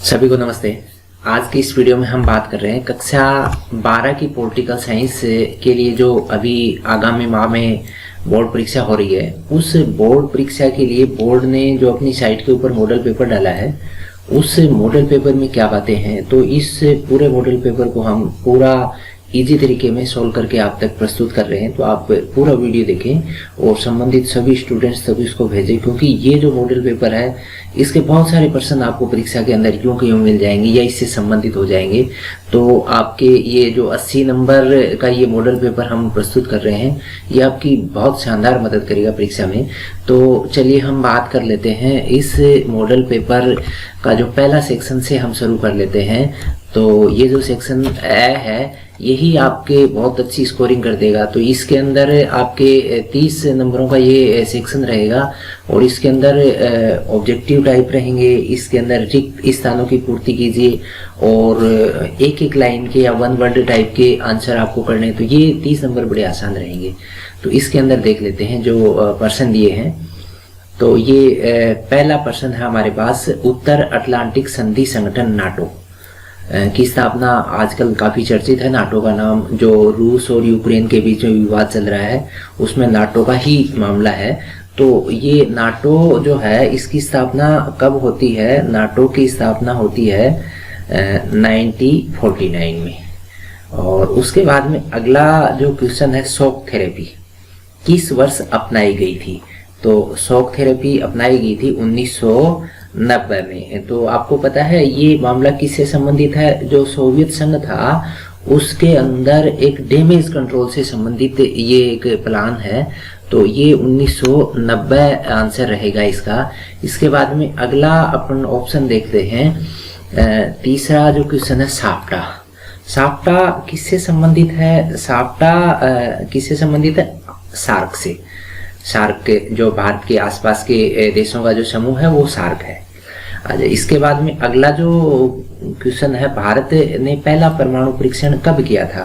सभी को नमस्ते। आज की इस वीडियो में हम बात कर रहे हैं कक्षा 12 की पॉलिटिकल साइंस के लिए जो अभी आगामी माह में बोर्ड परीक्षा हो रही है, उस बोर्ड परीक्षा के लिए बोर्ड ने जो अपनी साइट के ऊपर मॉडल पेपर डाला है, उस मॉडल पेपर में क्या बातें हैं, तो इस पूरे मॉडल पेपर को हम पूरा इजी तरीके में सोल्व करके आप तक प्रस्तुत कर रहे हैं। तो आप पूरा वीडियो देखें और संबंधित सभी स्टूडेंट्स तक इसको भेजें, क्योंकि ये जो मॉडल पेपर है इसके बहुत सारे प्रश्न आपको परीक्षा के अंदर यूं के यूं मिल जाएंगे या इससे संबंधित हो जाएंगे। तो आपके ये जो 80 नंबर का ये मॉडल पेपर हम प्रस्तुत कर रहे हैं, ये आपकी बहुत शानदार मदद करेगा परीक्षा में। तो चलिए हम बात कर लेते हैं इस मॉडल पेपर का जो पहला सेक्शन से हम शुरू कर लेते हैं। तो ये जो सेक्शन ए है, यही आपके बहुत अच्छी स्कोरिंग कर देगा। तो इसके अंदर आपके 30 नंबरों का ये सेक्शन रहेगा और इसके अंदर ऑब्जेक्टिव टाइप रहेंगे। इसके अंदर रिक्त स्थानों की पूर्ति कीजिए और एक एक लाइन के या वन वर्ड टाइप के आंसर आपको करने। तो ये 30 नंबर बड़े आसान रहेंगे। तो इसके अंदर देख लेते हैं जो प्रश्न दिए हैं। तो ये पहला प्रश्न है हमारे पास, उत्तर अटलांटिक संधि संगठन नाटो की स्थापना आजकल काफी चर्चित है। नाटो का नाम, जो रूस और यूक्रेन के बीच में विवाद चल रहा है उसमें नाटो का ही मामला है। तो ये नाटो जो है, इसकी स्थापना कब होती है? नाटो की स्थापना होती है 1949 में। और उसके बाद में अगला जो क्वेश्चन है, शॉक थेरेपी किस वर्ष अपनाई गई थी? तो शॉक थेरेपी अपनाई गई थी 1990 में। तो आपको पता है ये मामला किससे संबंधित है? जो सोवियत संघ था उसके अंदर एक डैमेज कंट्रोल से संबंधित ये एक प्लान है। तो ये 1990 आंसर रहेगा इसका। इसके बाद में अगला अपन ऑप्शन देखते हैं। तीसरा जो क्वेश्चन है, साप्टा। साप्टा किससे संबंधित है? साप्टा किससे संबंधित है? सार्क से। सार्क के जो भारत के आसपास के देशों का जो समूह है वो सार्क है। अच्छा, इसके बाद में अगला जो क्वेश्चन है, भारत ने पहला परमाणु परीक्षण कब किया था?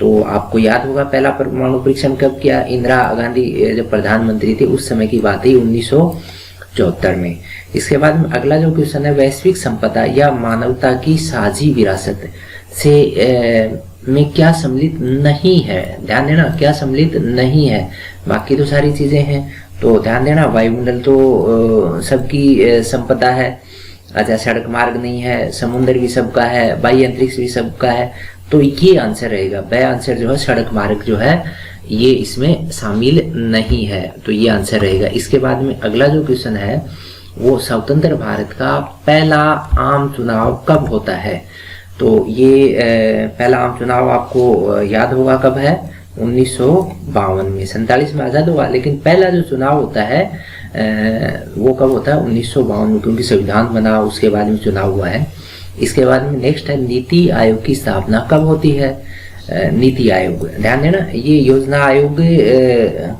तो आपको याद होगा पहला परमाणु परीक्षण कब किया? इंदिरा गांधी जब प्रधानमंत्री थे उस समय की बात है, 1974 में। इसके बाद में अगला जो क्वेश्चन है, वैश्विक संपदा या मानवता की साझी विरासत से में क्या सम्मिलित नहीं है? ध्यान देना, क्या सम्मिलित नहीं है, बाकी तो सारी चीजें हैं। तो ध्यान देना, वायुमंडल तो सबकी संपदा है। अच्छा, सड़क मार्ग नहीं है, समुद्र भी सबका है, बाह्य अंतरिक्ष भी सबका है। तो ये आंसर रहेगा। बे आंसर जो है, सड़क मार्ग जो है ये इसमें शामिल नहीं है। तो ये आंसर रहेगा। इसके बाद में अगला जो क्वेश्चन है वो, स्वतंत्र भारत का पहला आम चुनाव कब होता है? तो ये पहला आम चुनाव आपको याद होगा कब है? 1952 में। 47 में आजाद हुआ, लेकिन पहला जो चुनाव होता है वो कब होता है? 1952 में, क्योंकि संविधान बना उसके बाद में चुनाव हुआ है। इसके बाद में नेक्स्ट है, नीति आयोग की स्थापना कब होती है? नीति आयोग, ध्यान देना, ये योजना आयोग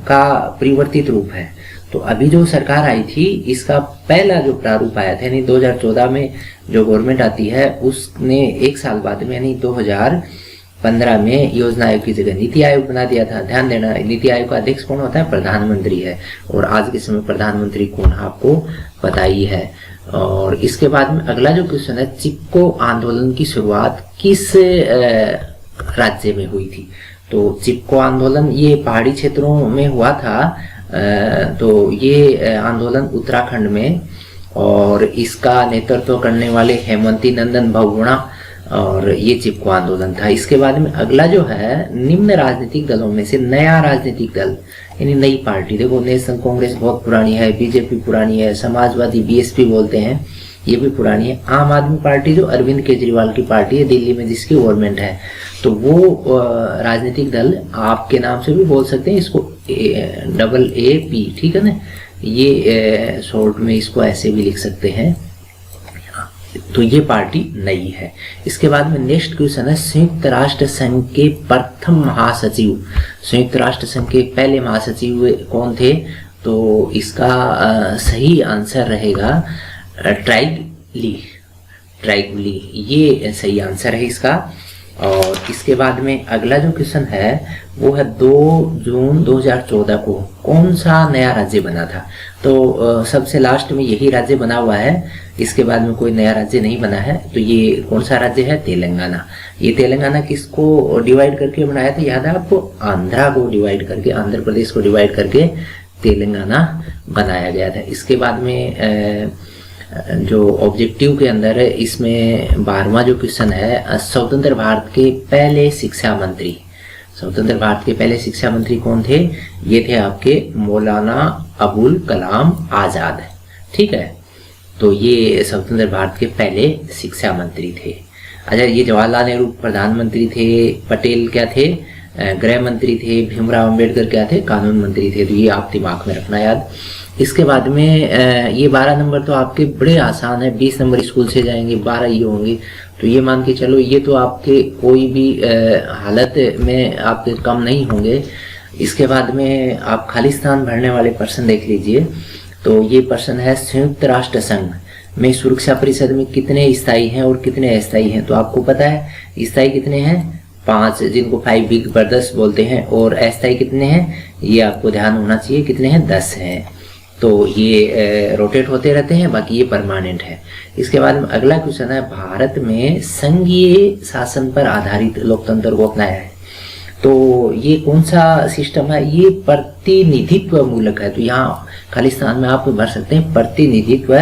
का परिवर्तित रूप है। तो अभी जो सरकार आई थी इसका पहला जो प्रारूप आया था, यानी 2014 में जो गवर्नमेंट आती है उसने एक साल बाद में यानी 2015 में योजना आयोग की जगह नीति आयोग बना दिया था। ध्यान देना, नीति आयोग का अध्यक्ष कौन होता है? प्रधानमंत्री है। और आज के समय प्रधानमंत्री कौन है आपको पता ही है। और इसके बाद में अगला जो क्वेश्चन है, चिपको आंदोलन की शुरुआत किस राज्य में हुई थी? तो चिपको आंदोलन ये पहाड़ी क्षेत्रों में हुआ था। तो ये आंदोलन उत्तराखंड में, और इसका नेतृत्व करने वाले हेमंती नंदन बहुगुणा, और ये चिपको आंदोलन था। इसके बाद में अगला जो है, निम्न राजनीतिक दलों में से नया राजनीतिक दल यानी नई पार्टी। देखो, नेशनल कांग्रेस बहुत पुरानी है, बीजेपी पुरानी है, समाजवादी बीएसपी बोलते हैं ये भी पुरानी है। आम आदमी पार्टी जो अरविंद केजरीवाल की पार्टी है दिल्ली में, जिसकी गवर्नमेंट है, तो वो राजनीतिक दल आपके नाम से भी बोल सकते हैं इसको, AAP, ठीक है ना। ये शॉर्ट में इसको ऐसे भी लिख सकते हैं। तो ये पार्टी नई है। इसके बाद में नेक्स्ट क्वेश्चन है, संयुक्त राष्ट्र संघ के प्रथम महासचिव, संयुक्त राष्ट्र संघ के पहले महासचिव कौन थे? तो इसका सही आंसर रहेगा ट्राइगली, ये सही आंसर है इसका। और इसके बाद में अगला जो क्वेश्चन है वो है 2 जून 2014 को कौन सा नया राज्य बना था। तो सबसे लास्ट में यही राज्य बना हुआ है, इसके बाद में कोई नया राज्य नहीं बना है। तो ये कौन सा राज्य है? तेलंगाना। ये तेलंगाना किसको डिवाइड करके बनाया था? याद है आपको? आंध्रा को डिवाइड करके, आंध्र प्रदेश को डिवाइड करके तेलंगाना बनाया गया था। इसके बाद में जो ऑब्जेक्टिव के अंदर है इसमें 12वां जो क्वेश्चन है, स्वतंत्र भारत के पहले शिक्षा मंत्री। स्वतंत्र भारत के पहले शिक्षा मंत्री कौन थे? ये थे आपके मौलाना अबुल कलाम आजाद। ठीक है, तो ये स्वतंत्र भारत के पहले शिक्षा मंत्री थे। अच्छा, ये जवाहरलाल नेहरू प्रधानमंत्री थे, पटेल क्या थे? गृह मंत्री थे, भीमराव अंबेडकर क्या थे? कानून मंत्री थे। तो ये आप दिमाग में रखना याद। इसके बाद में ये 12 नंबर तो आपके बड़े आसान है, 20 नंबर स्कूल से जाएंगे, 12 ये होंगे। तो ये मान के चलो ये तो आपके कोई भी हालत में आपके कम नहीं होंगे। इसके बाद में आप खालिस्तान भरने वाले प्रश्न देख लीजिए। तो ये प्रश्न है, संयुक्त राष्ट्र संघ में सुरक्षा परिषद में कितने स्थायी हैं और कितने अस्थायी हैं? तो आपको पता है स्थायी कितने हैं? 5, जिनको 5 बिग ब्रदर्स बोलते हैं। और अस्थायी कितने हैं? ये आपको ध्यान होना चाहिए, कितने हैं? 10 हैं। तो ये रोटेट होते रहते हैं, बाकी ये परमानेंट है। इसके बाद में अगला क्वेश्चन है, भारत में संघीय शासन पर आधारित लोकतंत्र को अपनाया है। तो ये कौन सा सिस्टम है? ये प्रतिनिधित्व मूलक है। तो यहाँ खालिस्तान में आप भर सकते हैं, प्रतिनिधित्व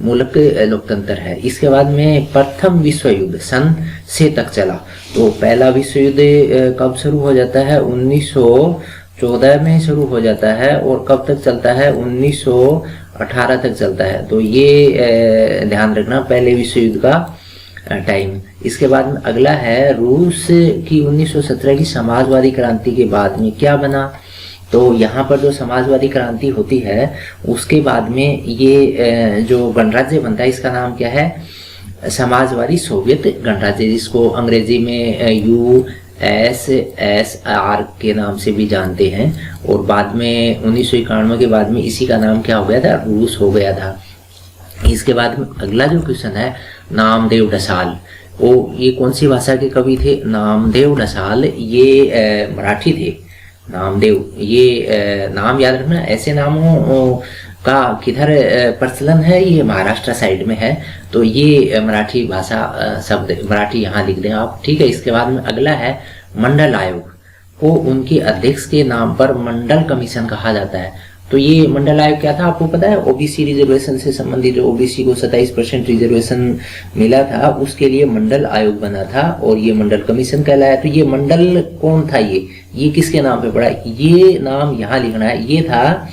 मूलक लोकतंत्र है। इसके बाद में प्रथम विश्व युद्ध सन से तक चला। तो पहला विश्व युद्ध कब शुरू हो जाता है? 1914 में शुरू हो जाता है। और कब तक चलता है? 1918 तक चलता है। तो ये ध्यान रखना, पहले विश्व युद्ध का टाइम। इसके बाद में अगला है, रूस की 1917 की समाजवादी क्रांति के बाद में क्या बना? तो यहाँ पर जो समाजवादी क्रांति होती है उसके बाद में ये जो गणराज्य बनता है इसका नाम क्या है? समाजवादी सोवियत गणराज्य, जिसको अंग्रेजी में USSR के नाम से भी जानते हैं। और बाद में 1991 के बाद में इसी का नाम क्या हो गया था? रूस हो गया था। इसके बाद में अगला जो क्वेश्चन है, नामदेव ढसाल। ये कौन सी भाषा के कवि थे? नामदेव ढसाल ये मराठी थे। नामदेव, ये नाम याद रखना। ऐसे नामों का किधर प्रचलन है? ये महाराष्ट्र साइड में है। तो ये मराठी भाषा शब्द, मराठी यहाँ लिख दें आप। ठीक है। इसके बाद में अगला है, मंडल आयोग को उनके अध्यक्ष के नाम पर मंडल कमीशन कहा जाता है। तो ये मंडल आयोग क्या था आपको पता है? ओबीसी रिजर्वेशन से संबंधित, जो ओबीसी को 27% रिजर्वेशन मिला था उसके लिए मंडल आयोग बना था और ये मंडल कमीशन कहलाया। तो ये मंडल कौन था? ये किसके नाम पे पड़ा? ये नाम यहाँ लिखना है, ये था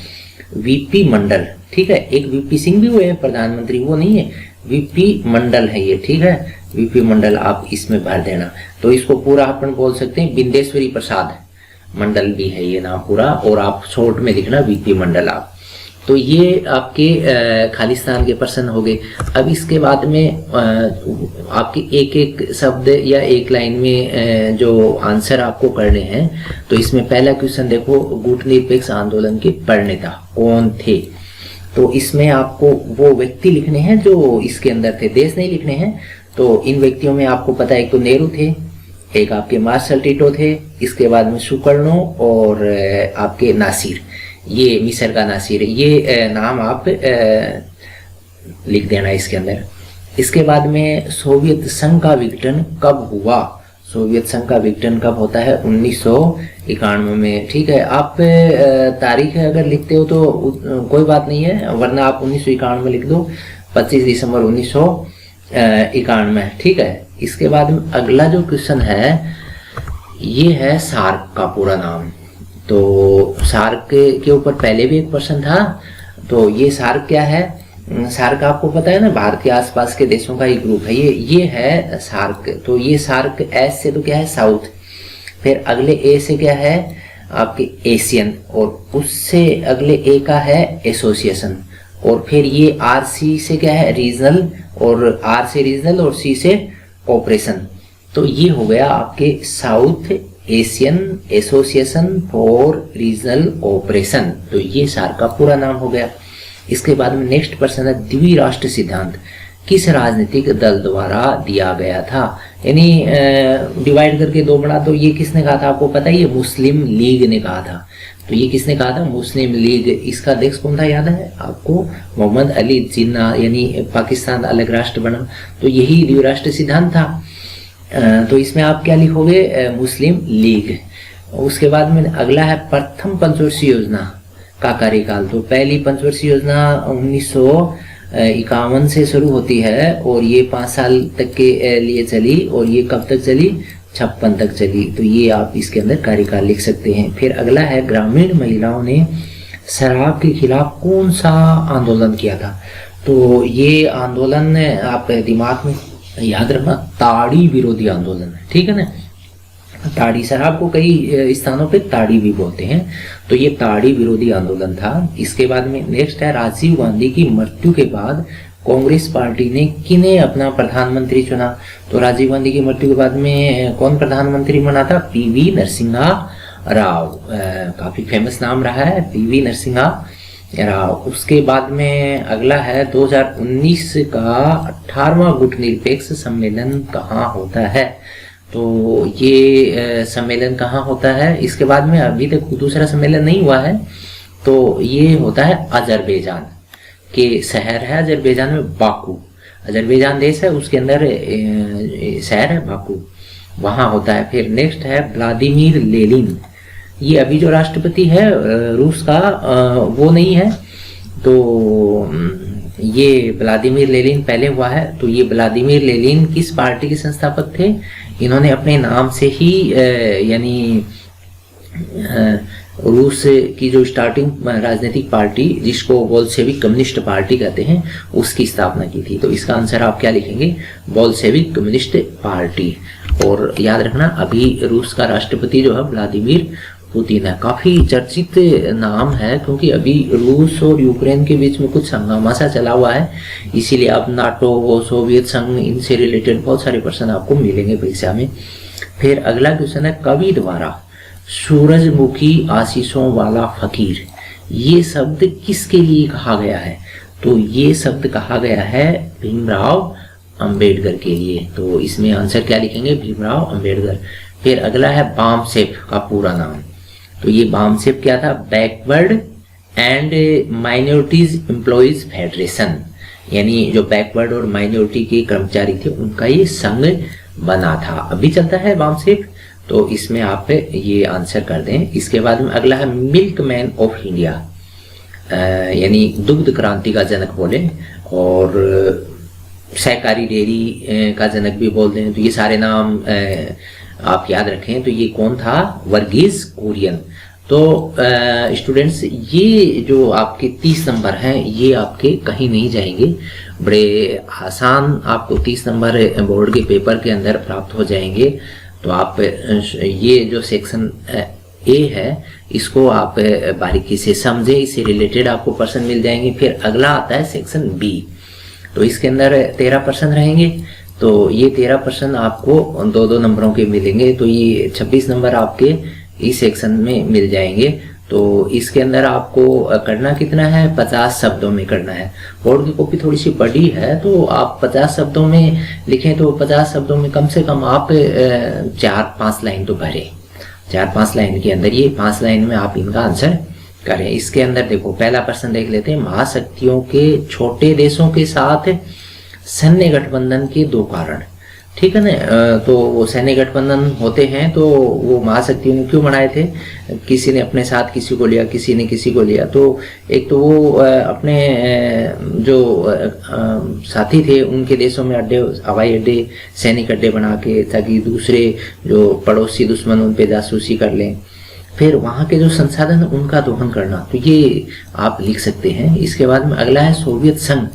वीपी मंडल। ठीक है। एक वीपी सिंह भी हुए हैं प्रधानमंत्री, वो नहीं है, वीपी मंडल है ये। ठीक है, वीपी मंडल आप इसमें भर देना। तो इसको पूरा अपन बोल सकते हैं बिंदेश्वरी प्रसाद मंडल भी है ये नाम पूरा, और आप शॉर्ट में लिखना वीपी मंडल आप। तो ये आपके खालिस्तान के प्रश्न हो गए। अब इसके बाद में आपके एक एक शब्द या एक लाइन में जो आंसर आपको करने हैं। तो इसमें पहला क्वेश्चन देखो, गुट निरपेक्ष आंदोलन के प्रणेता कौन थे? तो इसमें आपको वो व्यक्ति लिखने हैं जो इसके अंदर थे, देश नहीं लिखने हैं। तो इन व्यक्तियों में आपको पता है, एक तो नेहरू थे, एक आपके मार्शल टिटो थे, इसके बाद में सुकर्णो और आपके नासिर, ये मिस्र का नासिर, ये नाम आप लिख देना इसके अंदर। इसके बाद में सोवियत संघ का विघटन कब हुआ? सोवियत संघ का विघटन कब होता है? 1991 में। ठीक है। आप तारीख अगर लिखते हो तो कोई बात नहीं है, वरना आप 1991 में लिख दो, 25 दिसंबर 1991। ठीक है। इसके बाद में अगला जो क्वेश्चन है ये है सार्क का पूरा नाम। तो सार्क के ऊपर पहले भी एक प्रश्न था। तो ये सार्क क्या है? सार्क आपको पता है ना, भारत के आसपास के देशों का ही ग्रुप है ये है सार्क। तो ये सार्क एस से तो क्या है? साउथ। फिर अगले ए से क्या है? आपके एशियन। और उससे अगले ए का है एसोसिएशन। और फिर ये आर सी से क्या है? रीजनल। और आर से रीजनल और सी से ऑपरेशन। तो ये हो गया आपके south Asian association for regional operation. तो ये सार्क का पूरा नाम हो गया। इसके बाद में नेक्स्ट प्रश्न है, द्विराष्ट्र सिद्धांत किस राजनीतिक दल द्वारा दिया गया था? यानी डिवाइड करके दो बड़ा, तो ये किसने कहा था आपको पता है? ये मुस्लिम लीग ने कहा था। तो ये किसने कहा था? मुस्लिम लीग। इसका अध्यक्ष कौन था याद है आपको? मोहम्मद अली जिन्ना। यानी पाकिस्तान अलग राष्ट्र बना, तो यही द्विराष्ट्र सिद्धांत था। तो इसमें आप क्या लिखोगे? मुस्लिम लीग। उसके बाद में अगला है प्रथम पंचवर्षीय योजना का कार्यकाल। तो पहली पंचवर्षीय योजना 1951 से शुरू होती है और ये 5 साल तक के लिए चली, और ये कब तक चली? 56 तक चली। तो ये आप इसके अंदर कार्यकाल लिख सकते हैं। फिर अगला है ग्रामीण महिलाओं ने शराब के खिलाफ कौन सा आंदोलन किया था? तो ये आंदोलन आप दिमाग में याद रखना, ताड़ी विरोधी आंदोलन, ठीक है ना। ताड़ी, शराब को कई स्थानों पे ताड़ी भी बोलते हैं, तो ये ताड़ी विरोधी आंदोलन था। इसके बाद में नेक्स्ट है राजीव गांधी की मृत्यु के बाद कांग्रेस पार्टी ने किन्हें अपना प्रधानमंत्री चुना? तो राजीव गांधी की मृत्यु के बाद में कौन प्रधानमंत्री बना था? पीवी नरसिम्हा राव। काफी फेमस नाम रहा है, पीवी नरसिम्हा राव। उसके बाद में अगला है 2019 का 18वां गुट निरपेक्ष सम्मेलन कहाँ होता है? तो ये सम्मेलन कहाँ होता है? इसके बाद में अभी तक दूसरा सम्मेलन नहीं हुआ है, तो ये होता है अजरबैजान के शहर है, अजरबैजान में बाकू। अजरबैजान देश है, उसके अंदर शहर है बाकू, वहाँ होता है। फिर नेक्स्ट है व्लादिमीर लेनिन। ये अभी जो राष्ट्रपति है रूस का वो नहीं है, तो ये व्लादिमीर लेनिन पहले हुआ है। तो ये व्लादिमीर लेनिन किस पार्टी के संस्थापक थे? इन्होंने अपने नाम से ही यानी रूस की जो स्टार्टिंग राजनीतिक पार्टी, जिसको बोल्शेविक कम्युनिस्ट पार्टी कहते हैं, उसकी स्थापना की थी। तो इसका आंसर आप क्या लिखेंगे? Bolshevik communist party. और याद रखना अभी रूस का राष्ट्रपति जो है व्लादिमीर पुतिन है। काफी चर्चित नाम है, क्योंकि अभी रूस और यूक्रेन के बीच में कुछ हंगामा सा चला हुआ है, इसीलिए आप नाटो, सोवियत संघ, इनसे रिलेटेड बहुत सारे प्रश्न आपको मिलेंगे परीक्षा में। फिर अगला क्वेश्चन है कवि द्वारा सूरजमुखी आशीषों वाला फकीर, ये शब्द किसके लिए कहा गया है? तो ये शब्द कहा गया है भीमराव अंबेडकर के लिए। तो इसमें आंसर क्या लिखेंगे? भीमराव अंबेडकर। फिर अगला है बामसेफ का पूरा नाम। तो ये बामसेफ क्या था? Backward and minorities employees federation, यानी जो बैकवर्ड और माइनॉरिटी के कर्मचारी थे उनका ये संघ बना था। अभी चलता है बामसेफ, तो इसमें आप ये आंसर कर दें। इसके बाद में अगला है मिल्कमैन ऑफ इंडिया, यानी दुग्ध क्रांति का जनक बोले, और सहकारी डेयरी का जनक भी बोलते हैं। तो ये सारे नाम आप याद रखें। तो ये कौन था? वर्गीस कुरियन। तो स्टूडेंट्स, ये जो आपके 30 नंबर हैं ये आपके कहीं नहीं जाएंगे, बड़े आसान आपको 30 नंबर बोर्ड के पेपर के अंदर प्राप्त हो जाएंगे। तो आप ये जो सेक्शन ए है इसको आप बारीकी से समझे, इससे रिलेटेड आपको प्रश्न मिल जाएंगे। फिर अगला आता है सेक्शन बी, तो इसके अंदर 13 प्रश्न रहेंगे। तो ये 13 प्रश्न आपको 2-2 नंबरों के मिलेंगे, तो ये 26 नंबर आपके इस सेक्शन में मिल जाएंगे। तो इसके अंदर आपको करना कितना है? 50 शब्दों में करना है। बोर्ड की कॉपी थोड़ी सी बड़ी है, तो आप 50 शब्दों में लिखें, तो 50 शब्दों में कम से कम आप 4-5 लाइन तो भरें। 4-5 लाइन के अंदर ये 5 लाइन में आप इनका आंसर करें। इसके अंदर देखो पहला प्रश्न देख लेते हैं। महाशक्तियों के छोटे देशों के साथ सैन्य गठबंधन के 2 कारण, ठीक है ना। तो वो सैन्य गठबंधन होते हैं, तो वो महाशक्तियों ने क्यों बनाए थे? किसी ने अपने साथ किसी को लिया, किसी ने किसी को लिया। तो एक तो वो अपने जो साथी थे उनके देशों में अड्डे, हवाई अड्डे, सैनिक अड्डे बना के, ताकि दूसरे जो पड़ोसी दुश्मन उन पे जासूसी कर लें। फिर वहाँ के जो संसाधन उनका दोहन करना, तो ये आप लिख सकते हैं। इसके बाद में अगला है सोवियत संघ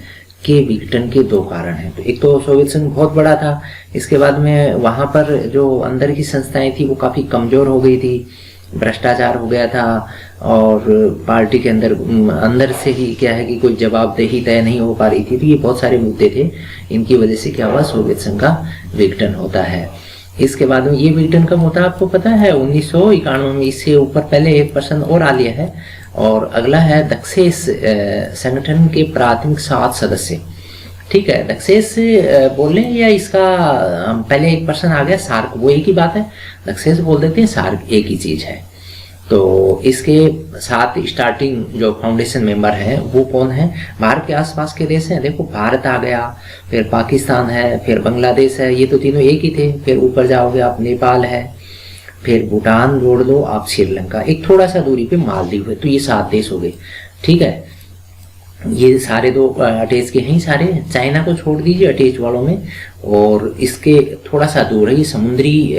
के विघटन के 2 कारण हैं। तो एक तो सोवियत संघ बहुत बड़ा था, इसके बाद में वहाँ पर जो अंदर की संस्थाएं थी वो काफ़ी कमज़ोर हो गई थी, भ्रष्टाचार हो गया था, और पार्टी के अंदर से ही क्या है कि कोई जवाबदेही तय नहीं हो पा रही थी। तो ये बहुत सारे मुद्दे थे, इनकी वजह से क्या हुआ? सोवियत संघ का विघटन होता है। इसके बाद में ये विघटन कब होता है आपको पता है? 1991 में। इससे ऊपर पहले एक प्रश्न और आ लिया है। और अगला है दक्षेस संगठन के प्राथमिक 7 सदस्य ठीक है, नक्सेस बोल लें या इसका पहले एक पर्सन आ गया सार्क, वो एक ही बात है, नक्सेस बोल देते हैं, सार्क एक ही चीज है। तो इसके साथ स्टार्टिंग जो फाउंडेशन मेंबर हैं वो कौन है, भारत के आसपास के देश हैं। देखो भारत आ गया, फिर पाकिस्तान है, फिर बांग्लादेश है, ये तो तीनों एक ही थे। फिर ऊपर जाओगे आप, नेपाल है, फिर भूटान जोड़ लो आप, श्रीलंका, एक थोड़ा सा दूरी पे मालदीव है। तो ये 7 देश हो गए। ठीक है, ये सारे दो अटैच के हैं सारे, चाइना को छोड़ दीजिए अटैच वालों में, और इसके थोड़ा सा दूर है, ये समुद्री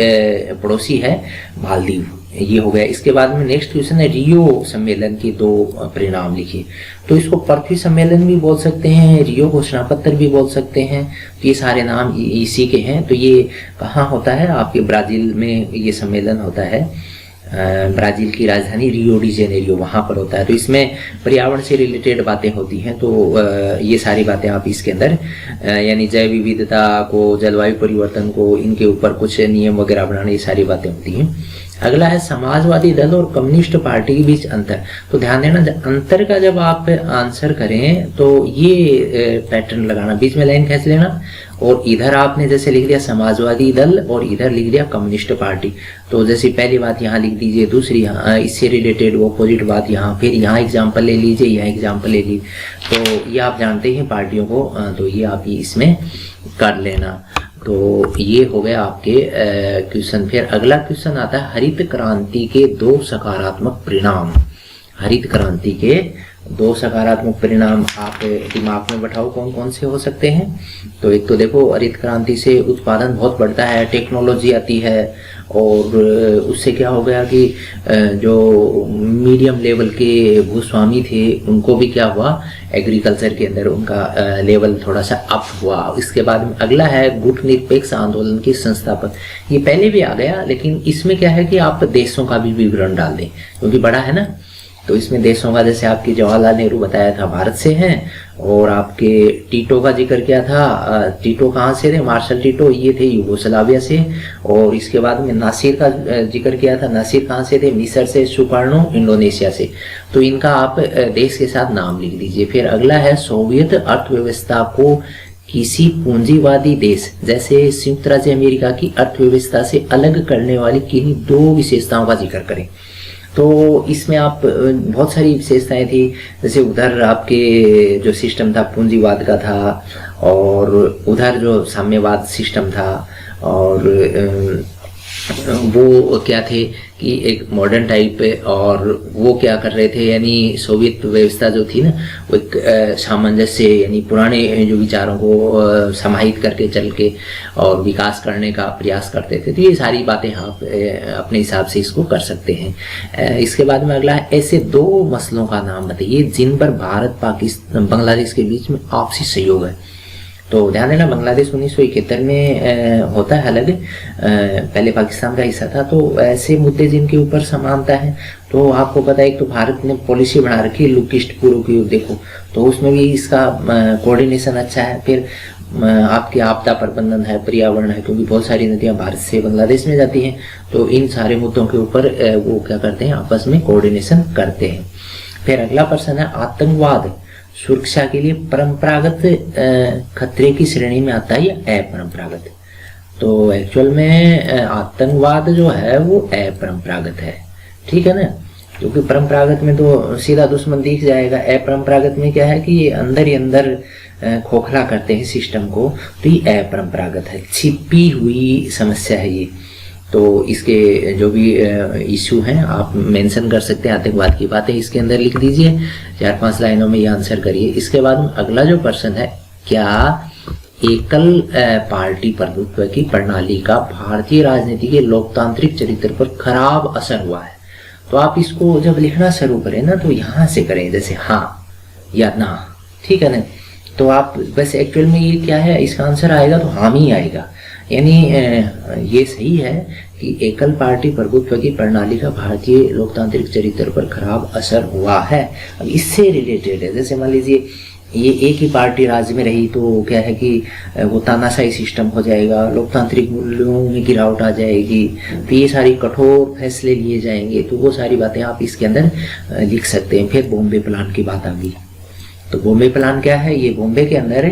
पड़ोसी है मालदीव। ये हो गया। इसके बाद में नेक्स्ट क्वेश्चन है, रियो सम्मेलन के 2 परिणाम लिखिए। तो इसको पृथ्वी सम्मेलन भी बोल सकते हैं, रियो घोषणा पत्र भी बोल सकते हैं। तो ये सारे नाम इसी के हैं। तो ये कहाँ होता है, आपके ब्राजील में ये सम्मेलन होता है। ब्राजील की राजधानी रियो डी जेनेरियो, वहाँ पर होता है। तो इसमें पर्यावरण से रिलेटेड बातें होती हैं। तो ये सारी बातें आप इसके अंदर, यानी जैव विविधता को, जलवायु परिवर्तन को, इनके ऊपर कुछ नियम वगैरह बनाने, ये सारी बातें होती हैं। अगला है समाजवादी दल और कम्युनिस्ट पार्टी के बीच अंतर। तो ध्यान देना, अंतर का जब आप आंसर करें तो ये पैटर्न लगाना, बीच में लाइन खींच लेना, और इधर आपने जैसे लिख दिया समाजवादी दल और इधर लिख दिया कम्युनिस्ट पार्टी। तो जैसे पहली बात यहाँ लिख दीजिए, दूसरी यहाँ इससे रिलेटेड अपोजिट बात यहाँ, फिर यहाँ एग्जाम्पल ले लीजिए, यहाँ एग्जाम्पल ले लीजिए। तो ये आप जानते हैं पार्टियों को, तो ये आप इसमें कर लेना। तो ये हो गया आपके क्वेश्चन। फिर अगला क्वेश्चन आता है, हरित क्रांति के 2 सकारात्मक परिणाम। हरित क्रांति के 2 सकारात्मक परिणाम आप दिमाग में बैठाओ, कौन कौन से हो सकते हैं। तो एक तो देखो, हरित क्रांति से उत्पादन बहुत बढ़ता है, टेक्नोलॉजी आती है, और उससे क्या हो गया कि जो मीडियम लेवल के भूस्वामी थे उनको भी क्या हुआ, एग्रीकल्चर के अंदर उनका लेवल थोड़ा सा अप हुआ। इसके बाद में अगला है गुट निरपेक्ष आंदोलन के संस्थापक। ये पहले भी आ गया, लेकिन इसमें क्या है कि आप देशों का भी विवरण डाल दें, क्योंकि बड़ा है ना। तो इसमें देशों का, जैसे आपके जवाहरलाल नेहरू बताया था भारत से हैं, और आपके टीटो का जिक्र किया था। टीटो कहाँ से थे, मार्शल टीटो, ये थे यूगोस्लाविया से। और इसके बाद में नासिर का जिक्र किया था, नासिर कहाँ से थे, मिस्र से। सुकार्नो इंडोनेशिया से। तो इनका आप देश के साथ नाम लिख दीजिए। फिर अगला है, सोवियत अर्थव्यवस्था को किसी पूंजीवादी देश जैसे संयुक्त राज्य अमेरिका की अर्थव्यवस्था से अलग करने वाली किन्हीं 2 विशेषताओं का जिक्र करें। तो इसमें आप बहुत सारी विशेषताएं थी, जैसे उधर आपके जो सिस्टम था पूंजीवाद का था, और उधर जो साम्यवाद सिस्टम था, और वो क्या थे कि एक मॉडर्न टाइप पे, और वो क्या कर रहे थे, यानी सोवियत व्यवस्था जो थी ना, वो एक सामंजस्य, यानी पुराने जो विचारों को समाहित करके चल के और विकास करने का प्रयास करते थे। तो ये सारी बातें आप अपने हिसाब से इसको कर सकते हैं। इसके बाद में अगला है, ऐसे 2 मसलों का नाम बताइए जिन पर भारत पाकिस्तान बांग्लादेश के बीच में आपसी सहयोग है। तो ध्यान देना, बांग्लादेश 1971 में होता है अलग, पहले पाकिस्तान का हिस्सा था। तो ऐसे मुद्दे जिनके ऊपर समानता है, तो आपको पता है, एक तो भारत ने पॉलिसी बना रखी है लुक ईस्ट पूर्व की ओर देखो, तो उसमें भी इसका कोऑर्डिनेशन अच्छा है। फिर आपके आपदा प्रबंधन है, पर्यावरण है, क्योंकि बहुत सारी नदियां भारत से बांग्लादेश में जाती हैं। तो इन सारे मुद्दों के ऊपर वो क्या करते हैं, आपस में कोऑर्डिनेशन करते हैं। फिर अगला प्रश्न है, आतंकवाद सुरक्षा के लिए परंपरागत खतरे की श्रेणी में आता है या अपरंपरागत। तो एक्चुअल में आतंकवाद जो है वो अपरंपरागत है, ठीक है ना, क्योंकि परंपरागत में तो सीधा दुश्मन दिख जाएगा। अपरंपरागत में क्या है कि ये अंदर ही अंदर खोखला करते हैं सिस्टम को, तो ये अपरंपरागत है, छिपी हुई समस्या है ये। तो इसके जो भी इश्यू हैं आप मेंशन कर सकते हैं, आतंकवाद की बातें इसके अंदर लिख दीजिए, 4-5 लाइनों में ये आंसर करिए। इसके बाद में अगला जो प्रश्न है, क्या एकल पार्टी प्रभुत्व की प्रणाली का भारतीय राजनीति के लोकतांत्रिक चरित्र पर खराब असर हुआ है। तो आप इसको जब लिखना शुरू करें ना, तो यहाँ से करें, जैसे हाँ या ना, ठीक है ना। तो आप बस एक्चुअल में ये क्या है, इसका आंसर आएगा तो हम ही आएगा, यानी ये सही है कि एकल पार्टी प्रभुत्व की प्रणाली का भारतीय लोकतांत्रिक चरित्र पर खराब असर हुआ है। अब इससे रिलेटेड है, जैसे मान लीजिए ये एक ही पार्टी राज्य में रही तो क्या है कि वो तानाशाही सिस्टम हो जाएगा, लोकतांत्रिक मूल्यों में गिरावट आ जाएगी, तो ये सारी कठोर फैसले लिए जाएंगे। तो वो सारी बातें आप इसके अंदर लिख सकते हैं। फिर बॉम्बे प्लान की बात आ गई, तो बॉम्बे प्लान क्या है? ये बॉम्बे के अंदर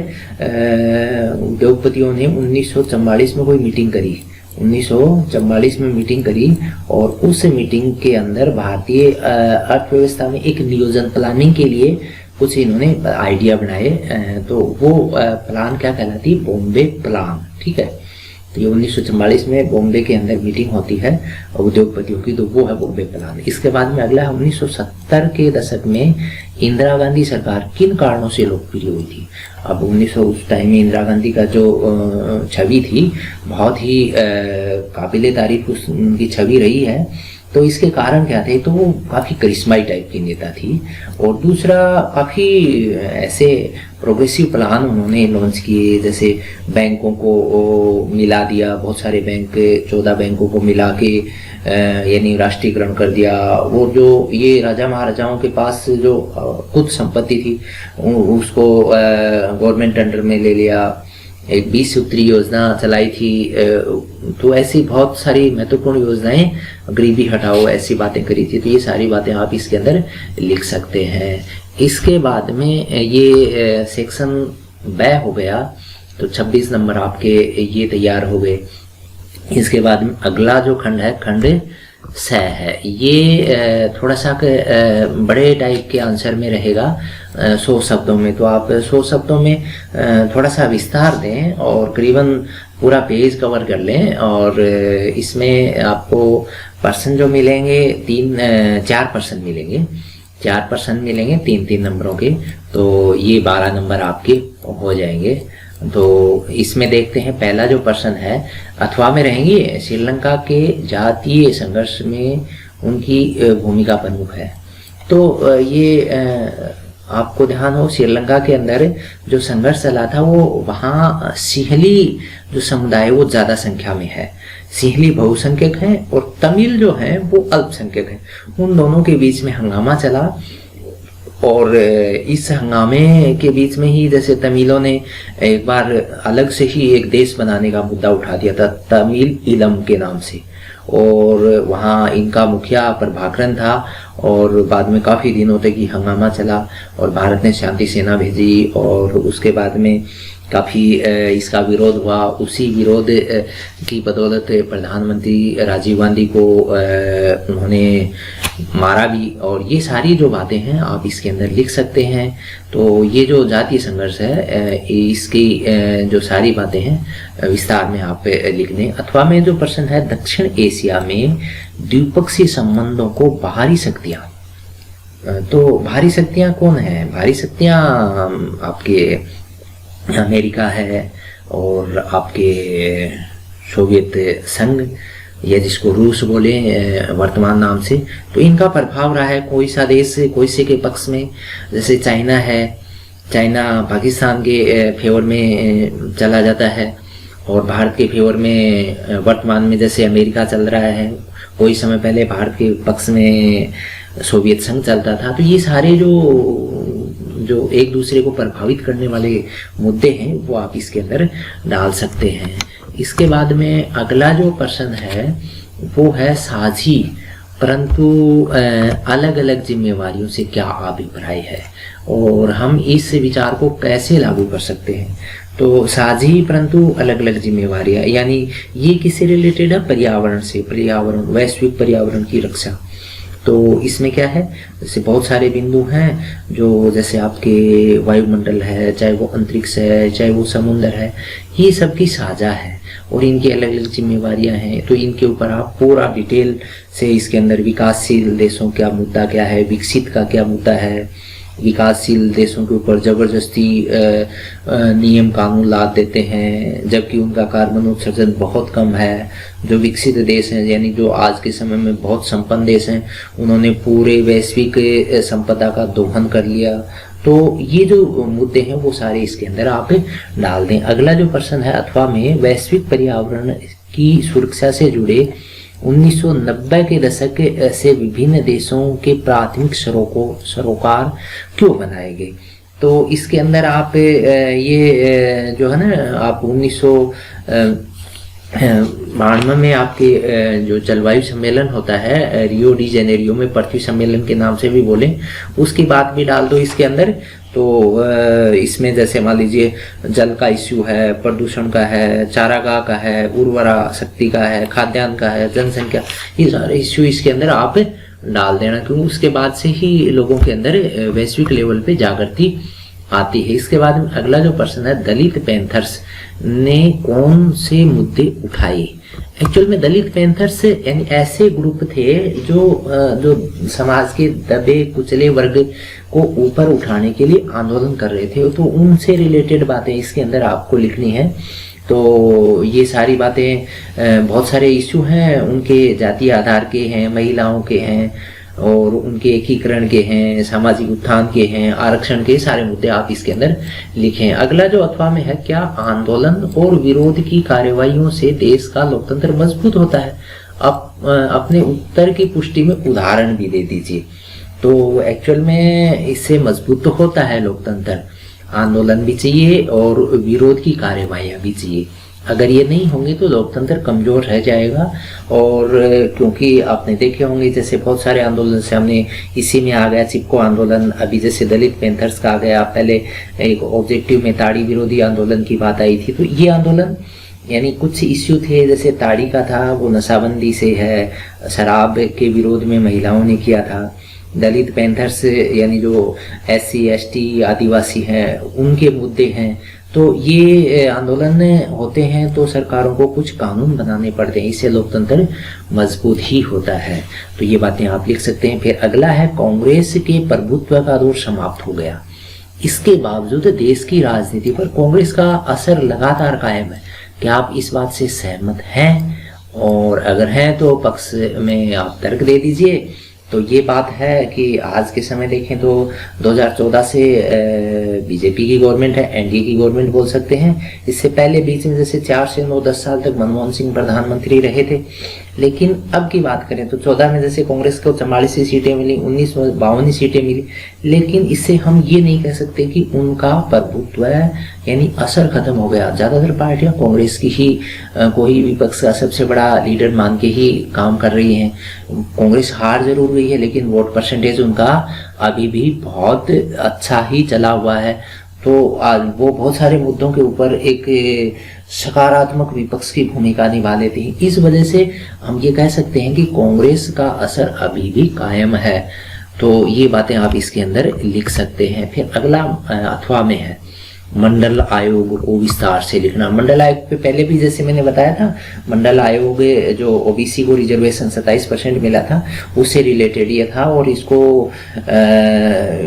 उद्योगपतियों ने 1944 में कोई मीटिंग करी, 1944 में मीटिंग करी, और उस मीटिंग के अंदर भारतीय अर्थव्यवस्था में एक नियोजन प्लानिंग के लिए कुछ इन्होंने आइडिया बनाए। तो वो प्लान क्या कहलाती है? बॉम्बे प्लान। ठीक है, तो ये 1944 में बॉम्बे के अंदर मीटिंग होती है उद्योगपतियों की, तो वो है बॉम्बे प्लान। इसके बाद में अगला 1970 के दशक में इंदिरा गांधी सरकार किन कारणों से लोकप्रिय हुई थी? अब 1900 उस टाइम में इंदिरा गांधी का जो छवि थी बहुत ही काबिले तारीफ उनकी छवि रही है। तो इसके कारण क्या थे? तो वो काफ़ी करिश्माई टाइप की नेता थी, और दूसरा काफ़ी ऐसे प्रोग्रेसिव प्लान उन्होंने लॉन्च किए, जैसे बैंकों को मिला दिया, बहुत सारे बैंक 14 बैंकों को मिला के यानी राष्ट्रीयकरण कर दिया। वो जो ये राजा महाराजाओं के पास जो खुद संपत्ति थी उसको गवर्नमेंट अंडर में ले लिया। एक 20 सूत्री योजना चलाई थी। तो ऐसी बहुत सारी महत्वपूर्ण योजनाएं, गरीबी हटाओ, ऐसी बातें करी थी। तो ये सारी बातें आप इसके अंदर लिख सकते हैं। इसके बाद में ये सेक्शन ब हो गया, तो 26 नंबर आपके ये तैयार हो गए। इसके बाद में अगला जो खंड है, खंड स है। ये थोड़ा सा बड़े टाइप के आंसर में रहेगा 100 शब्दों में। तो आप 100 शब्दों में थोड़ा सा विस्तार दें और करीबन पूरा पेज कवर कर लें। और इसमें आपको पर्सन जो मिलेंगे 4 पर्सन मिलेंगे, 4 पर्सन मिलेंगे 3-3 नंबरों के। तो ये 12 नंबर आपके हो जाएंगे। तो इसमें देखते हैं पहला जो पर्सन है, अथवा में रहेंगे श्रीलंका के जातीय संघर्ष में उनकी भूमिका प्रमुख है। तो ये आपको ध्यान हो, श्रीलंका के अंदर जो संघर्ष चला था वो वहाँ सिंहली जो समुदाय वो ज़्यादा संख्या में है। सिंहली बहुसंख्यक हैं और तमिल जो हैं वो अल्पसंख्यक हैं। उन दोनों के बीच में हंगामा चला, और इस हंगामे के बीच में ही जैसे तमिलों ने एक बार अलग से ही एक देश बनाने का मुद्दा उठा दिया था, तमिल ईलम के नाम से, और वहाँ इनका मुखिया प्रभाकरन था। और बाद में काफ़ी दिनों तक ही हंगामा चला और भारत ने शांति सेना भेजी, और उसके बाद में काफ़ी इसका विरोध हुआ। उसी विरोध की बदौलत प्रधानमंत्री राजीव गांधी को उन्होंने मारा भी। और ये सारी जो बातें हैं आप इसके अंदर लिख सकते हैं। तो ये जो जातीय संघर्ष है इसकी जो सारी बातें हैं विस्तार में आप लिख दें। अथवा में जो प्रश्न है, दक्षिण एशिया में द्विपक्षीय संबंधों को बाहरी शक्तियाँ, तो भारी शक्तियाँ कौन है? भारी शक्तियाँ आपके अमेरिका है और आपके सोवियत संघ, या जिसको रूस बोले वर्तमान नाम से। तो इनका प्रभाव रहा है कोई सा देश कोई से के पक्ष में, जैसे चाइना है। चाइना पाकिस्तान के फेवर में चला जाता है, और भारत के फेवर में वर्तमान में जैसे अमेरिका चल रहा है, कोई समय पहले भारत के पक्ष में सोवियत संघ चलता था। तो ये सारे जो एक दूसरे को प्रभावित करने वाले मुद्दे हैं वो आप इसके अंदर डाल सकते हैं। इसके बाद में अगला जो प्रश्न है वो है साझी परंतु अलग अलग जिम्मेवारियों से क्या अभिप्राय है, और हम इस विचार को कैसे लागू कर सकते हैं। तो साझी परंतु अलग अलग जिम्मेवारियां, यानी ये किससे रिलेटेड है? पर्यावरण से, पर्यावरण, वैश्विक पर्यावरण की रक्षा। तो इसमें क्या है, जैसे बहुत सारे बिंदु हैं जो जैसे आपके वायुमंडल है, चाहे वो अंतरिक्ष है, चाहे वो समुद्र है, ये सबकी साझा है और इनकी अलग अलग जिम्मेवारियां हैं। तो इनके ऊपर आप पूरा डिटेल से इसके अंदर विकासशील देशों का मुद्दा क्या है, विकसित का क्या मुद्दा है, विकासशील देशों के ऊपर जबरदस्ती नियम कानून लाद देते हैं जबकि उनका कार्बन उत्सर्जन बहुत कम है। जो विकसित देश हैं, यानी जो आज के समय में बहुत संपन्न देश हैं, उन्होंने पूरे वैश्विक संपदा का दोहन कर लिया। तो ये जो मुद्दे हैं वो सारे इसके अंदर आप डाल दें। अगला जो प्रश्न है, अथवा में वैश्विक पर्यावरण की सुरक्षा से जुड़े 1990 के दशक से विभिन्न देशों के प्राथमिक सरोकार क्यों बनाए गए। तो इसके अंदर आप ये जो है ना, आप बानवे में आपके जो जलवायु सम्मेलन होता है रियो डी जेनेरियो में, पृथ्वी सम्मेलन के नाम से भी बोले, उसकी बात भी डाल दो इसके अंदर। तो इसमें जैसे मान लीजिए जल का इश्यू है, प्रदूषण का है, चारागाह का है, उर्वरा शक्ति का है, खाद्यान्न का है, जनसंख्या, ये सारे इश्यू इसके अंदर आप डाल देना, क्योंकि उसके बाद से ही लोगों के अंदर वैश्विक लेवल पे जागृति आती है। इसके बाद में अगला जो प्रश्न है, दलित पैंथर्स ने कौन से मुद्दे उठाए। एक्चुअल में दलित पैंथर्स यानी ऐसे ग्रुप थे जो समाज के दबे कुचले वर्ग को ऊपर उठाने के लिए आंदोलन कर रहे थे, तो उनसे रिलेटेड बातें इसके अंदर आपको लिखनी है। तो ये सारी बातें, बहुत सारे इश्यू हैं उनके, जातीय आधार के हैं, महिलाओं के हैं, और उनके एकीकरण के हैं, सामाजिक उत्थान के हैं, आरक्षण के, सारे मुद्दे आप इसके अंदर लिखें। अगला जो अथवा में है, क्या आंदोलन और विरोध की कार्यवाहियों से देश का लोकतंत्र मजबूत होता है। अपने उत्तर की पुष्टि में उदाहरण भी दे दीजिए। तो एक्चुअल में इससे मजबूत तो होता है लोकतंत्र, आंदोलन भी चाहिए और विरोध की कार्यवाहियां भी चाहिए। अगर ये नहीं होंगे तो लोकतंत्र कमजोर रह जाएगा। और क्योंकि आपने देखे होंगे जैसे बहुत सारे आंदोलन से हमने इसी में आ गया, चिपको आंदोलन, अभी जैसे दलित पैंथर्स का आ गया, पहले एक ऑब्जेक्टिव में ताड़ी विरोधी आंदोलन की बात आई थी। तो ये आंदोलन यानी कुछ इश्यू थे, जैसे ताड़ी का था वो नशाबंदी से है, शराब के विरोध में महिलाओं ने किया था। दलित पैंथर्स यानी जो SC ST आदिवासी हैं उनके मुद्दे हैं। तो ये आंदोलन होते हैं तो सरकारों को कुछ कानून बनाने पड़ते हैं, इससे लोकतंत्र मजबूत ही होता है। तो ये बातें आप लिख सकते हैं। फिर अगला है, कांग्रेस के प्रभुत्व का दौर समाप्त हो गया, इसके बावजूद देश की राजनीति पर कांग्रेस का असर लगातार कायम है। क्या आप इस बात से सहमत हैं? और अगर हैं तो पक्ष में आप तर्क दे दीजिए। तो ये बात है कि आज के समय देखें तो 2014 से बीजेपी की गवर्नमेंट है, NDA की गवर्नमेंट बोल सकते हैं। इससे पहले बीच में जैसे 4 से 9-10 साल तक मनमोहन सिंह प्रधानमंत्री रहे थे। लेकिन अब की बात करें तो 14 में जैसे कांग्रेस को 44 सीटें मिली, 19 में 52 सीटें मिली। लेकिन इससे हम ये नहीं कह सकते कि उनका प्रभुत्व यानी असर खत्म हो गया। ज्यादातर पार्टियां कांग्रेस की ही को ही विपक्ष का सबसे बड़ा लीडर मान के ही काम कर रही हैं। कांग्रेस हार जरूर हुई है लेकिन वोट परसेंटेज उनका अभी भी बहुत अच्छा ही चला हुआ है। तो आज वो बहुत सारे मुद्दों के ऊपर एक सकारात्मक विपक्ष की भूमिका निभा लेते हैं। इस वजह से हम ये कह सकते हैं कि कांग्रेस का असर अभी भी कायम है। तो ये बातें आप इसके अंदर लिख सकते हैं। फिर अगला अथवा में है, मंडल आयोग को विस्तार से लिखना। मंडल आयोग पे पहले भी जैसे मैंने बताया था, मंडल आयोग जो OBC को रिजर्वेशन 27% मिला था उससे रिलेटेड ये था। और इसको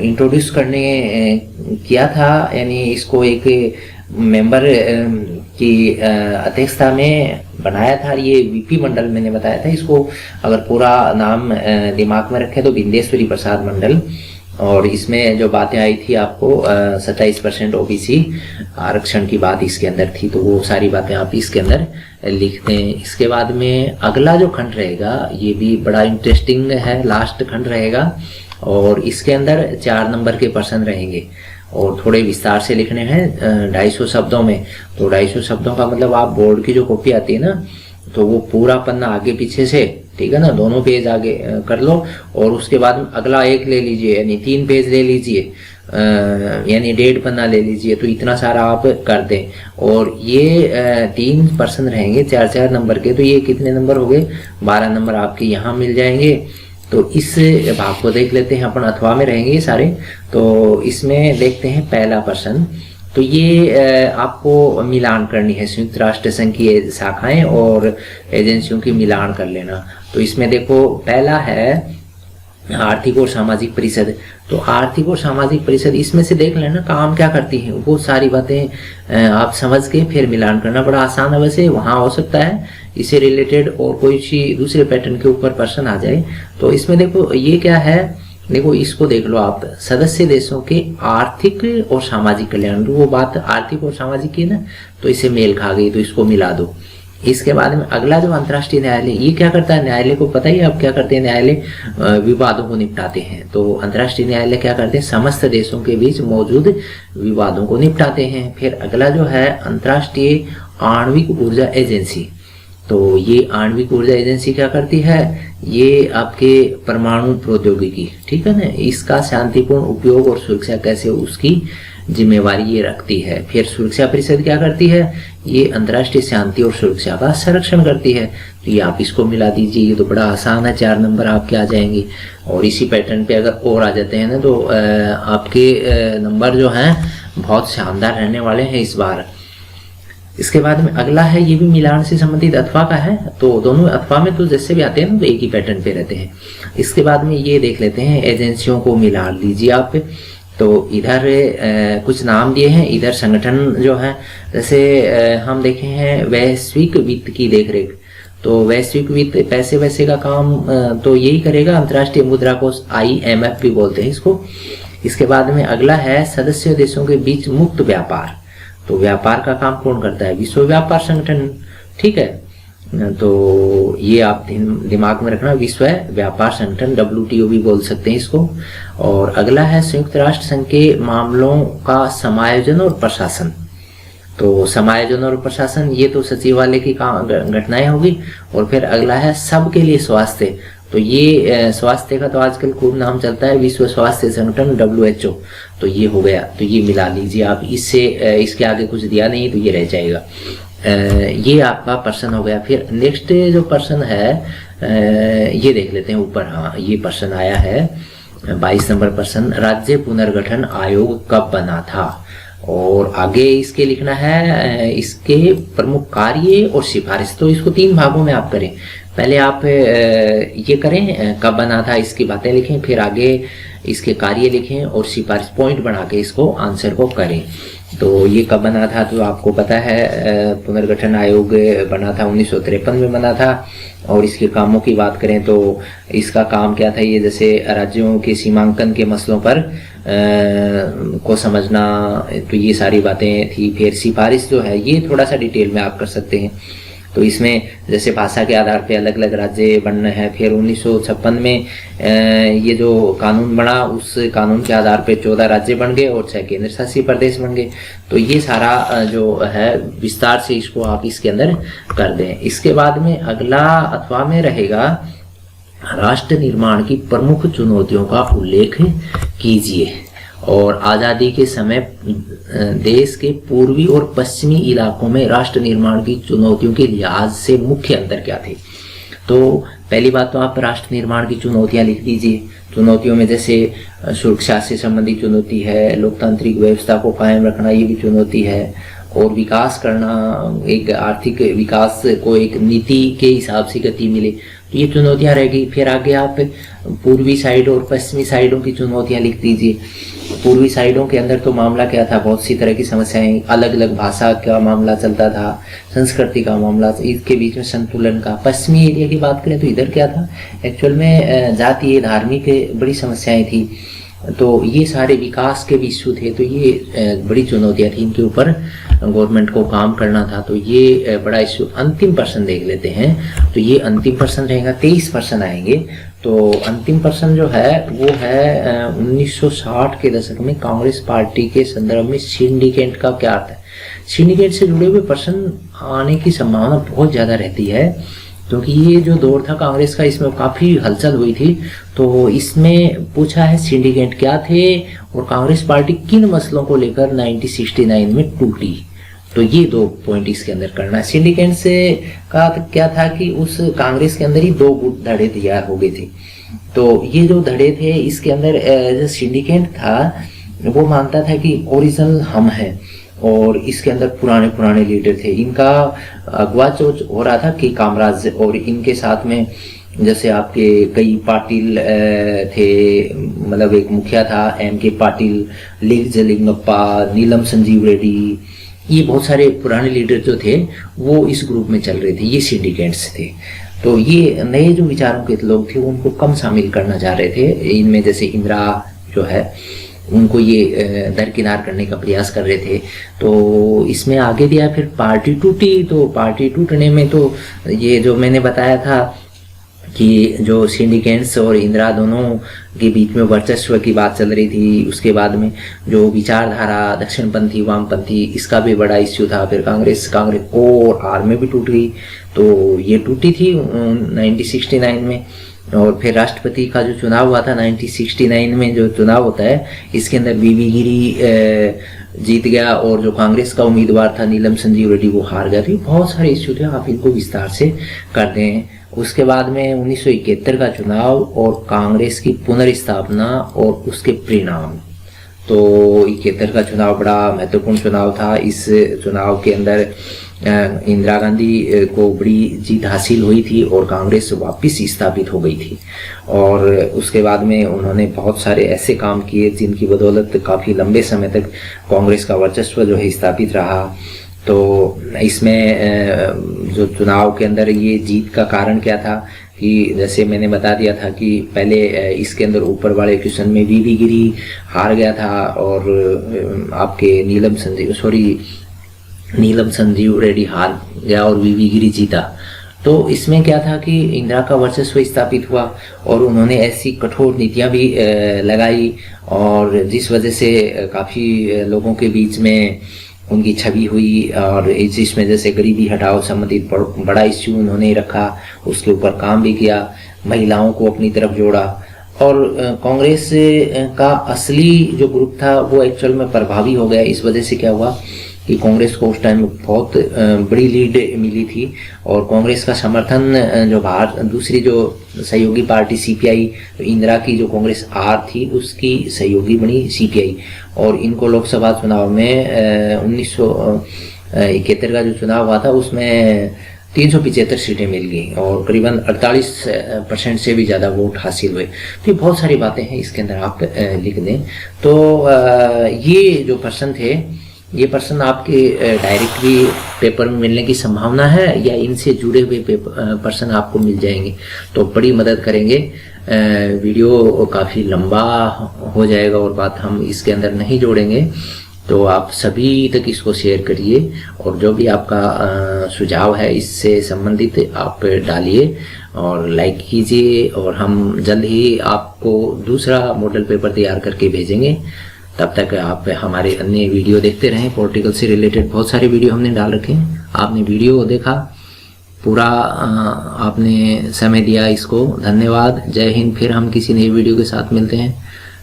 इंट्रोड्यूस करने किया था, यानी इसको एक मेंबर की अध्यक्षता में बनाया था। ये VP मंडल मैंने बताया था। इसको अगर पूरा नाम दिमाग में रखें तो बिंदेश्वरी प्रसाद मंडल। और इसमें जो बातें आई थी आपको 27% OBC आरक्षण की बात इसके अंदर थी। तो वो सारी बातें आप इसके अंदर लिखते हैं। इसके बाद में अगला जो खंड रहेगा ये भी बड़ा इंटरेस्टिंग है, लास्ट खंड रहेगा। और इसके अंदर 4 नंबर के प्रश्न रहेंगे और थोड़े विस्तार से लिखने हैं 250 शब्दों में। तो 250 शब्दों का मतलब आप बोर्ड की जो कॉपी आती है ना, तो वो पूरा पन्ना आगे पीछे से, ठीक है ना, दोनों पेज आगे कर लो। और उसके बाद अगला एक ले लीजिए, यानी 3 पेज ले लीजिए, यानी 1.5 पन्ना ले लीजिए। तो इतना सारा आप कर दें। और ये 3 प्रश्न रहेंगे 4-4 नंबर के। तो ये कितने नंबर हो गए? 12 नंबर आपके यहाँ मिल जाएंगे। तो इस भाग को देख लेते हैं अपन, अथवा में रहेंगे सारे। तो इसमें देखते हैं पहला प्रश्न। तो ये आपको मिलान करनी है, संयुक्त राष्ट्र संघ की शाखाएं और एजेंसियों की मिलान कर लेना। तो इसमें देखो पहला है आर्थिक और सामाजिक परिषद। तो आर्थिक और सामाजिक परिषद इसमें से देख लेना काम क्या करती है, वो सारी बातें आप समझ के फिर मिलान करना। बड़ा आसान है वैसे, वहाँ हो सकता है इससे रिलेटेड और कोई सी दूसरे पैटर्न के ऊपर प्रश्न आ जाए। तो इसमें देखो ये क्या है, देखो इसको देख लो आप, सदस्य देशों के आर्थिक और सामाजिक कल्याण। वो बात आर्थिक और सामाजिक की ना, तो इसे मेल खा गई, तो इसको मिला दो। इसके बाद में अगला जो अंतर्राष्ट्रीय न्यायालय, ये क्या करता है? न्यायालय को पता ही है अब क्या करते हैं, न्यायालय विवादों को निपटाते हैं। तो अंतर्राष्ट्रीय न्यायालय क्या करते हैं? समस्त देशों के बीच मौजूद विवादों को निपटाते हैं। फिर अगला जो है अंतर्राष्ट्रीय आणविक ऊर्जा एजेंसी। तो ये आणविक ऊर्जा एजेंसी क्या करती है, ये आपके परमाणु प्रौद्योगिकी, ठीक है ना, इसका शांतिपूर्ण उपयोग और सुरक्षा कैसे उसकी जिम्मेवारी ये रखती है। फिर सुरक्षा परिषद क्या करती है, ये अंतर्राष्ट्रीय शांति और सुरक्षा का संरक्षण करती है। तो ये आप इसको मिला दीजिए, ये तो बड़ा आसान है, 4 नंबर आपके आ जाएंगे। और इसी पैटर्न पे अगर और आ जाते हैं ना तो आपके नंबर जो हैं बहुत शानदार रहने वाले हैं इस बार। इसके बाद में अगला है, ये भी मिलान से संबंधित अथवा का है, तो दोनों अथवा में तो जैसे भी आते हैं ना तो एक ही पैटर्न पे रहते हैं। इसके बाद में ये देख लेते हैं, एजेंसियों को मिला लीजिए आप। तो इधर कुछ नाम दिए हैं, इधर संगठन जो है, जैसे हम देखे हैं वैश्विक वित्त की देखरेख, तो वैश्विक वित्त पैसे वैसे का काम तो यही करेगा, अंतर्राष्ट्रीय मुद्रा कोष IMF भी बोलते हैं इसको। इसके बाद में अगला है सदस्य देशों के बीच मुक्त व्यापार, तो व्यापार का काम कौन करता है, विश्व व्यापार संगठन, ठीक है। तो ये आप दिमाग में रखना, विश्व व्यापार संगठन, WTO भी बोल सकते हैं इसको। और अगला है संयुक्त राष्ट्र संघ के मामलों का समायोजन और प्रशासन, तो समायोजन और प्रशासन ये तो सचिवालय की घटनाएं होगी। और फिर अगला है सबके लिए स्वास्थ्य, तो ये स्वास्थ्य का तो आजकल खूब नाम चलता है, विश्व स्वास्थ्य संगठन WHO, तो ये हो गया, तो ये मिला लीजिए आप। इससे इसके आगे कुछ दिया नहीं तो ये रह जाएगा। ये आपका पर्सन हो गया। फिर नेक्स्ट जो पर्सन है ये देख लेते हैं ऊपर, हाँ ये पर्सन आया है 22 नंबर पर्सन, राज्य पुनर्गठन आयोग कब बना था, और आगे इसके लिखना है इसके प्रमुख कार्य और सिफारिश। तो इसको 3 भागों में आप करें, पहले आप ये करें कब बना था इसकी बातें लिखें, फिर आगे इसके कार्य लिखें और सिफारिश पॉइंट बना के इसको आंसर को करें। तो ये कब बना था, तो आपको पता है पुनर्गठन आयोग बना था 1953 में बना था। और इसके कामों की बात करें तो इसका काम क्या था, ये जैसे राज्यों के सीमांकन के मसलों पर को समझना, तो ये सारी बातें थी। फिर सिफारिश जो है ये थोड़ा सा डिटेल में आप कर सकते हैं, तो इसमें जैसे भाषा के आधार पे अलग अलग राज्य बनने हैं। फिर 1956 में ये जो कानून बना, उस कानून के आधार पे 14 राज्य बन गए और 6 केंद्र शासित प्रदेश बन गए। तो ये सारा जो है विस्तार से इसको आप इसके अंदर कर दें। इसके बाद में अगला अथवा में रहेगा राष्ट्र निर्माण की प्रमुख चुनौतियों का उल्लेख कीजिए, और आज़ादी के समय देश के पूर्वी और पश्चिमी इलाकों में राष्ट्र निर्माण की चुनौतियों के लिहाज से मुख्य अंतर क्या थे। तो पहली बात तो आप राष्ट्र निर्माण की चुनौतियां लिख दीजिए। चुनौतियों में जैसे सुरक्षा से संबंधित चुनौती है, लोकतांत्रिक व्यवस्था को कायम रखना ये भी चुनौती है, और विकास करना, एक आर्थिक विकास को एक नीति के हिसाब से गति मिले, तो ये चुनौतियां रहेगी। फिर आगे आप पूर्वी साइड और पश्चिमी साइडों की चुनौतियां लिख दीजिए। पूर्वी साइडों के अंदर तो मामला क्या था, बहुत सी तरह की समस्याएं, अलग अलग भाषा का मामला चलता था, संस्कृति का मामला, इसके बीच में संतुलन का। पश्चिमी एरिया की बात करें तो इधर क्या था, एक्चुअल में जातीय धार्मिक बड़ी समस्याएं थी, तो ये सारे विकास के भी इश्यू थे। तो ये बड़ी चुनौतियां थी, इनके ऊपर गवर्नमेंट को काम करना था। तो ये बड़ा इश्यू। अंतिम पर्सन देख लेते हैं, तो ये अंतिम पर्सन रहेगा, 23 पर्सन आएंगे। तो अंतिम पर्सन जो है वो है 1960 के दशक में कांग्रेस पार्टी के संदर्भ में सिंडिकेट का क्या अर्थ है। सिंडिकेट से जुड़े हुए पर्सन आने की संभावना बहुत ज्यादा रहती है, क्योंकि ये जो दौर था कांग्रेस का, इसमें काफी हलचल हुई थी। तो इसमें पूछा है सिंडिकेट क्या थे और कांग्रेस पार्टी किन मसलों को लेकर 1969 में टूटी। तो ये 2 पॉइंट इसके अंदर करना है। सिंडिकेट से का क्या था कि उस कांग्रेस के अंदर ही 2 गुट धड़े तैयार हो गए थे। तो ये जो धड़े थे इसके अंदर जो सिंडिकेट था वो मानता था कि ओरिजिनल हम हैं, और इसके अंदर पुराने पुराने लीडर थे। इनका अगवा जो हो रहा था कि कामराज, और इनके साथ में जैसे आपके कई पाटिल थे, मतलब एक मुखिया था MK पाटिल, लिंगप्पा, नीलम संजीव रेड्डी, ये बहुत सारे पुराने लीडर जो थे वो इस ग्रुप में चल रहे थे, ये सिंडिकेट्स थे। तो ये नए जो विचारों के लोग थे उनको कम शामिल करना चाह रहे थे इनमें, जैसे इंदिरा जो है उनको ये दरकिनार करने का प्रयास कर रहे थे। तो इसमें आगे दिया फिर पार्टी टूटी। तो पार्टी टूटने में तो ये जो मैंने बताया था कि जो सिंडिकेट्स और इंदिरा दोनों के बीच में वर्चस्व की बात चल रही थी। उसके बाद में जो विचारधारा दक्षिणपंथी वामपंथी इसका भी बड़ा इश्यू था। फिर कांग्रेस और आर में भी टूट गई। तो ये टूटी थी 1969 में। और फिर राष्ट्रपति का जो चुनाव हुआ था 1969 में, जो चुनाव होता है इसके अंदर बीबी गिरी जीत गया और जो कांग्रेस का उम्मीदवार था नीलम संजीव रेड्डी वो हार गया। बहुत सारे इश्यू थे, आप इनको विस्तार से कर दें। उसके बाद में 1971 का चुनाव और कांग्रेस की पुनर्स्थापना और उसके परिणाम। तो 71 का चुनाव बड़ा महत्वपूर्ण चुनाव था। इस चुनाव के अंदर इंदिरा गांधी को बड़ी जीत हासिल हुई थी और कांग्रेस वापस स्थापित हो गई थी। और उसके बाद में उन्होंने बहुत सारे ऐसे काम किए जिनकी बदौलत काफ़ी लंबे समय तक कांग्रेस का वर्चस्व जो है स्थापित रहा। तो इसमें जो चुनाव के अंदर ये जीत का कारण क्या था कि जैसे मैंने बता दिया था कि पहले इसके अंदर ऊपर वाले क्वेश्चन में बीबी गिरी हार गया था और आपके नीलम संजीव रेड्डी हार गया और बीबी गिरी जीता। तो इसमें क्या था कि इंदिरा का वर्चस्व स्थापित हुआ और उन्होंने ऐसी कठोर नीतियां भी लगाई और जिस वजह से काफ़ी लोगों के बीच में उनकी छवि हुई। और जिसमें जैसे गरीबी हटाओ संबंधित बड़ा इश्यू उन्होंने रखा, उसके ऊपर काम भी किया, महिलाओं को अपनी तरफ जोड़ा। और कांग्रेस का असली जो ग्रुप था वो एक्चुअल में प्रभावी हो गया। इस वजह से क्या हुआ कि कांग्रेस को उस टाइम बहुत बड़ी लीड मिली थी और कांग्रेस का समर्थन जो बाहर दूसरी जो सहयोगी पार्टी सीपीआई, इंदिरा की जो कांग्रेस आर थी उसकी सहयोगी बनी सीपीआई। और इनको लोकसभा चुनाव में 1971 का जो चुनाव हुआ था उसमें 375 सीटें मिल गई और करीबन 48% से भी ज़्यादा वोट हासिल हुए। तो ये बहुत सारी बातें हैं इसके अंदर, आप लिख दें। तो ये जो प्रश्न थे, ये प्रश्न आपके डायरेक्ट भी पेपर में मिलने की संभावना है या इनसे जुड़े हुए प्रश्न आपको मिल जाएंगे तो बड़ी मदद करेंगे। वीडियो काफ़ी लंबा हो जाएगा और बात हम इसके अंदर नहीं जोड़ेंगे। तो आप सभी तक इसको शेयर करिए और जो भी आपका सुझाव है इससे संबंधित आप डालिए और लाइक कीजिए। और हम जल्द ही आपको दूसरा मॉडल पेपर तैयार करके भेजेंगे। तब तक आप हमारे अन्य वीडियो देखते रहें। पॉलिटिकल से रिलेटेड बहुत सारे वीडियो हमने डाल रखे हैं। आपने वीडियो देखा पूरा, आपने समय दिया, इसको धन्यवाद। जय हिंद। फिर हम किसी नई वीडियो के साथ मिलते हैं।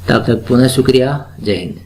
तब तक पुनः शुक्रिया। जय हिंद।